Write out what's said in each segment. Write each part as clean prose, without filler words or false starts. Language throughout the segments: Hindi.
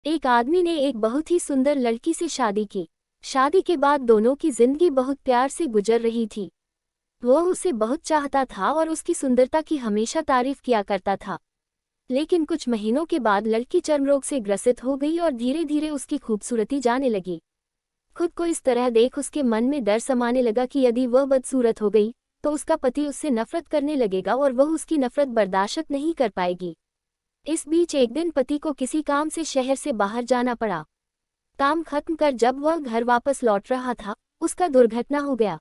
एक आदमी ने एक बहुत ही सुंदर लड़की से शादी की। शादी के बाद दोनों की जिंदगी बहुत प्यार से गुजर रही थी। वो उसे बहुत चाहता था और उसकी सुंदरता की हमेशा तारीफ किया करता था। लेकिन कुछ महीनों के बाद लड़की चर्मरोग से ग्रसित हो गई और धीरे धीरे उसकी खूबसूरती जाने लगी। खुद को इस तरह देख उसके मन में डर समाने लगा कि यदि वह बदसूरत हो गई तो उसका पति उससे नफरत करने लगेगा और वह उसकी नफरत बर्दाश्त नहीं कर पाएगी। इस बीच एक दिन पति को किसी काम से शहर से बाहर जाना पड़ा। काम खत्म कर जब वह घर वापस लौट रहा था, उसका दुर्घटना हो गया।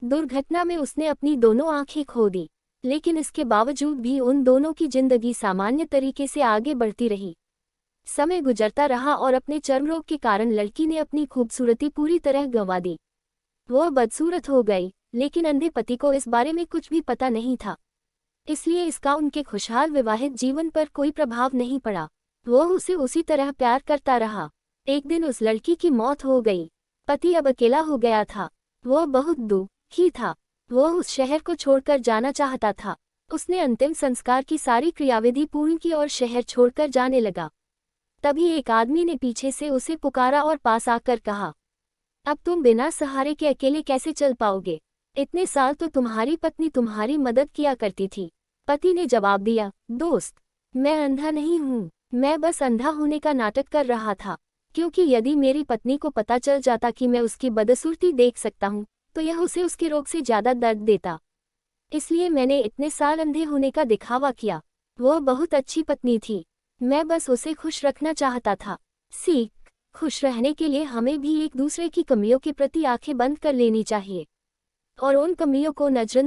दुर्घटना में उसने अपनी दोनों आंखें खो दी, लेकिन इसके बावजूद भी उन दोनों की जिंदगी सामान्य तरीके से आगे बढ़ती रही। समय गुजरता रहा और अपने चर्मरोग के कारण लड़की ने अपनी खूबसूरती पूरी तरह गंवा दी। वह बदसूरत हो गई, लेकिन अंधे पति को इस बारे में कुछ भी पता नहीं था, इसलिए इसका उनके खुशहाल विवाहित जीवन पर कोई प्रभाव नहीं पड़ा। वह उसे उसी तरह प्यार करता रहा। एक दिन उस लड़की की मौत हो गई। पति अब अकेला हो गया था। वह बहुत दुखी था। वह उस शहर को छोड़कर जाना चाहता था। उसने अंतिम संस्कार की सारी क्रियाविधि पूर्ण की और शहर छोड़कर जाने लगा। तभी एक आदमी ने पीछे से उसे पुकारा और पास आकर कहा, अब तुम बिना सहारे के अकेले कैसे चल पाओगे? इतने साल तो तुम्हारी पत्नी तुम्हारी मदद किया करती थी। पति ने जवाब दिया, दोस्त, मैं अंधा नहीं हूँ, मैं बस अंधा होने का नाटक कर रहा था, क्योंकि यदि मेरी पत्नी को पता चल जाता कि मैं उसकी बदसूरती देख सकता हूँ तो यह उसे उसके रोग से ज़्यादा दर्द देता। इसलिए मैंने इतने साल अंधे होने का दिखावा किया। वह बहुत अच्छी पत्नी थी, मैं बस उसे खुश रखना चाहता था। सीख, खुश रहने के लिए हमें भी एक दूसरे की कमियों के प्रति आंखें बंद कर लेनी चाहिए और उन कमियों को नजरअंदाज